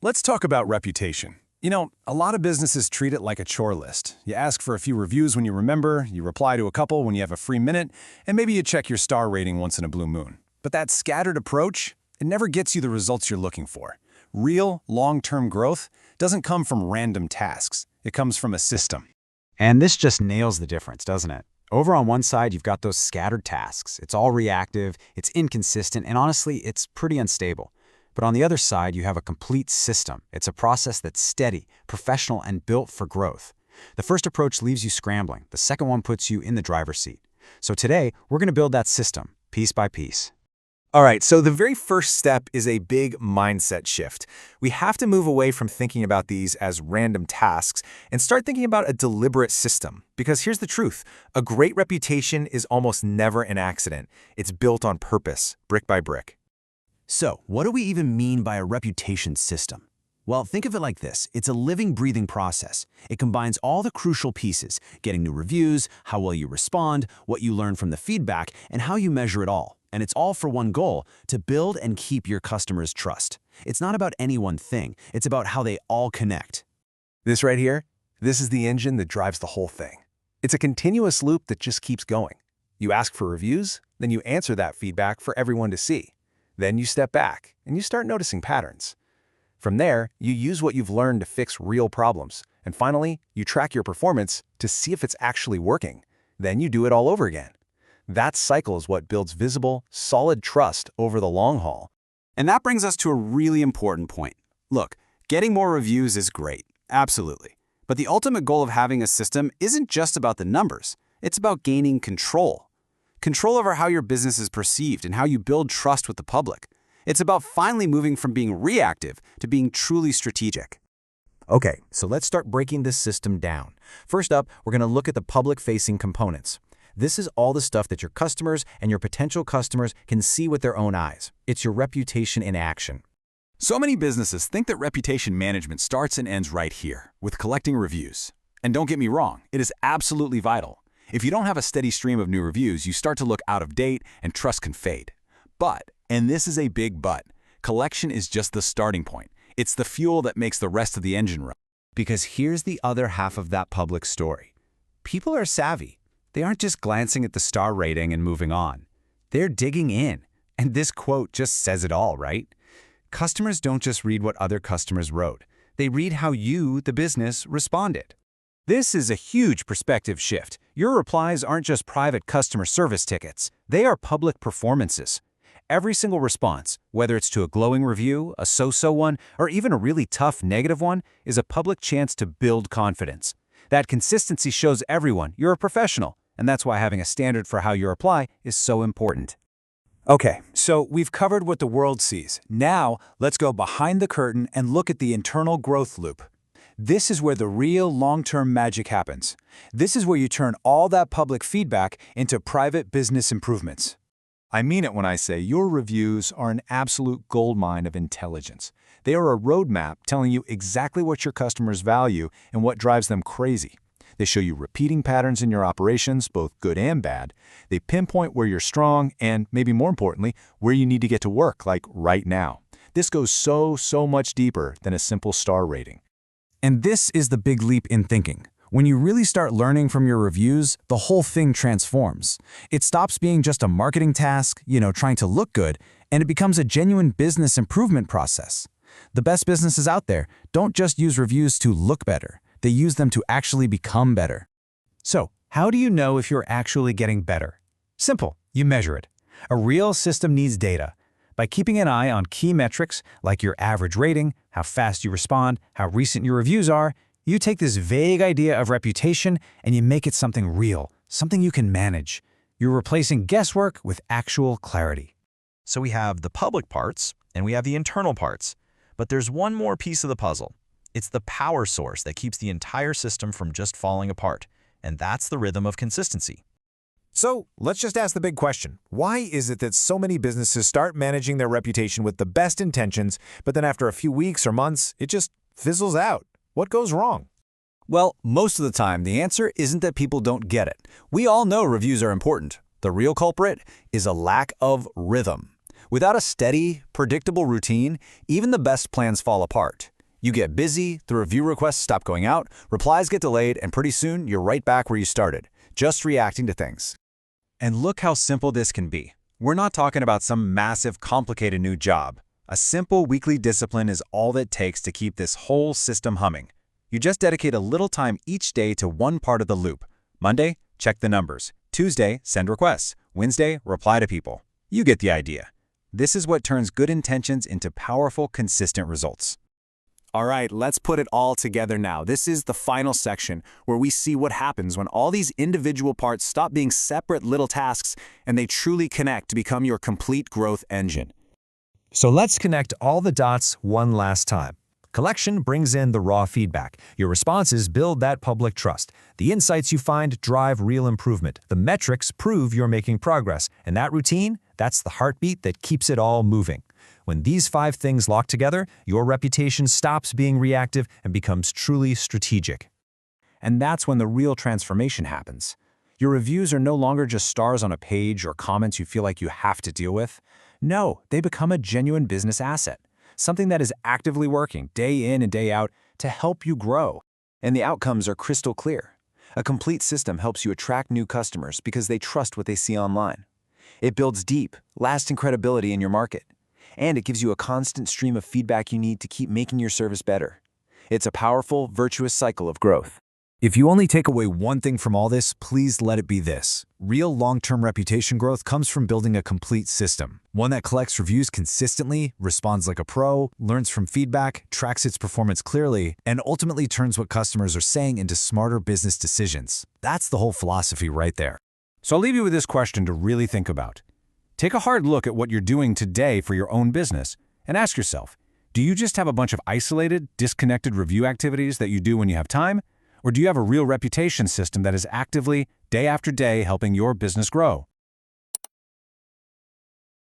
Let's talk about reputation. A lot of businesses treat it like a chore list. You ask for a few reviews when you remember, you reply to a couple when you have a free minute, and maybe you check your star rating once in a blue moon. But that scattered approach, it never gets you the results you're looking for. Real, long-term growth doesn't come from random tasks. It comes from a system. And this just nails the difference, doesn't it? Over on one side, you've got those scattered tasks. It's all reactive, it's inconsistent, and honestly, it's pretty unstable. But on the other side, you have a complete system. It's a process that's steady, professional, and built for growth. The first approach leaves you scrambling. The second one puts you in the driver's seat. So today, we're going to build that system, piece by piece. All right, so the very first step is a big mindset shift. We have to move away from thinking about these as random tasks and start thinking about a deliberate system. Because here's the truth, a great reputation is almost never an accident. It's built on purpose, brick by brick. So, what do we even mean by a reputation system? Well, think of it like this. It's a living, breathing process. It combines all the crucial pieces, getting new reviews, how well you respond, what you learn from the feedback, and how you measure it all. And it's all for one goal, to build and keep your customers' trust. It's not about any one thing. It's about how they all connect. This right here, this is the engine that drives the whole thing. It's a continuous loop that just keeps going. You ask for reviews, then you answer that feedback for everyone to see. Then you step back, and you start noticing patterns. From there, you use what you've learned to fix real problems. And finally, you track your performance to see if it's actually working. Then you do it all over again. That cycle is what builds visible, solid trust over the long haul. And that brings us to a really important point. Look, getting more reviews is great, absolutely. But the ultimate goal of having a system isn't just about the numbers. It's about gaining control. Control over how your business is perceived and how you build trust with the public. It's about finally moving from being reactive to being truly strategic. Okay, so let's start breaking this system down. First up, we're going to look at the public-facing components. This is all the stuff that your customers and your potential customers can see with their own eyes. It's your reputation in action. So many businesses think that reputation management starts and ends right here, with collecting reviews. And don't get me wrong, it is absolutely vital. If you don't have a steady stream of new reviews, you start to look out of date and trust can fade. But, and this is a big but, collection is just the starting point. It's the fuel that makes the rest of the engine run. Because here's the other half of that public story. People are savvy. They aren't just glancing at the star rating and moving on. They're digging in. And this quote just says it all, right? Customers don't just read what other customers wrote. They read how you, the business, responded. This is a huge perspective shift. Your replies aren't just private customer service tickets. They are public performances. Every single response, whether it's to a glowing review, a so-so one, or even a really tough negative one, is a public chance to build confidence. That consistency shows everyone you're a professional, and that's why having a standard for how you reply is so important. Okay, so we've covered what the world sees. Now, let's go behind the curtain and look at the internal growth loop. This is where the real long-term magic happens. This is where you turn all that public feedback into private business improvements. I mean it when I say your reviews are an absolute goldmine of intelligence. They are a roadmap telling you exactly what your customers value and what drives them crazy. They show you repeating patterns in your operations, both good and bad. They pinpoint where you're strong and, maybe more importantly, where you need to get to work, like right now. This goes so much deeper than a simple star rating. And this is the big leap in thinking. When you really start learning from your reviews, the whole thing transforms. It stops being just a marketing task, trying to look good, and it becomes a genuine business improvement process. The best businesses out there don't just use reviews to look better. They use them to actually become better. So, how do you know if you're actually getting better? Simple, you measure it. A real system needs data. By keeping an eye on key metrics like your average rating, how fast you respond, how recent your reviews are, you take this vague idea of reputation and you make it something real, something you can manage. You're replacing guesswork with actual clarity. So we have the public parts and we have the internal parts. But there's one more piece of the puzzle. It's the power source that keeps the entire system from just falling apart. And that's the rhythm of consistency. So let's just ask the big question. Why is it that so many businesses start managing their reputation with the best intentions, but then after a few weeks or months, it just fizzles out? What goes wrong? Well, most of the time, the answer isn't that people don't get it. We all know reviews are important. The real culprit is a lack of rhythm. Without a steady, predictable routine, even the best plans fall apart. You get busy, the review requests stop going out, replies get delayed, and pretty soon you're right back where you started, just reacting to things. And look how simple this can be. We're not talking about some massive, complicated new job. A simple weekly discipline is all it takes to keep this whole system humming. You just dedicate a little time each day to one part of the loop. Monday, check the numbers. Tuesday, send requests. Wednesday, reply to people. You get the idea. This is what turns good intentions into powerful, consistent results. All right, let's put it all together now. This is the final section where we see what happens when all these individual parts stop being separate little tasks and they truly connect to become your complete growth engine. So let's connect all the dots one last time. Collection brings in the raw feedback. Your responses build that public trust. The insights you find drive real improvement. The metrics prove you're making progress. And that routine, that's the heartbeat that keeps it all moving. When these 5 things lock together, your reputation stops being reactive and becomes truly strategic. And that's when the real transformation happens. Your reviews are no longer just stars on a page or comments you feel like you have to deal with. No, they become a genuine business asset, something that is actively working day in and day out to help you grow. And the outcomes are crystal clear. A complete system helps you attract new customers because they trust what they see online. It builds deep, lasting credibility in your market. And it gives you a constant stream of feedback you need to keep making your service better. It's a powerful, virtuous cycle of growth. If you only take away one thing from all this, please let it be this. Real long-term reputation growth comes from building a complete system. One that collects reviews consistently, responds like a pro, learns from feedback, tracks its performance clearly, and ultimately turns what customers are saying into smarter business decisions. That's the whole philosophy right there. So I'll leave you with this question to really think about. Take a hard look at what you're doing today for your own business and ask yourself, do you just have a bunch of isolated, disconnected review activities that you do when you have time? Or do you have a real reputation system that is actively, day after day, helping your business grow?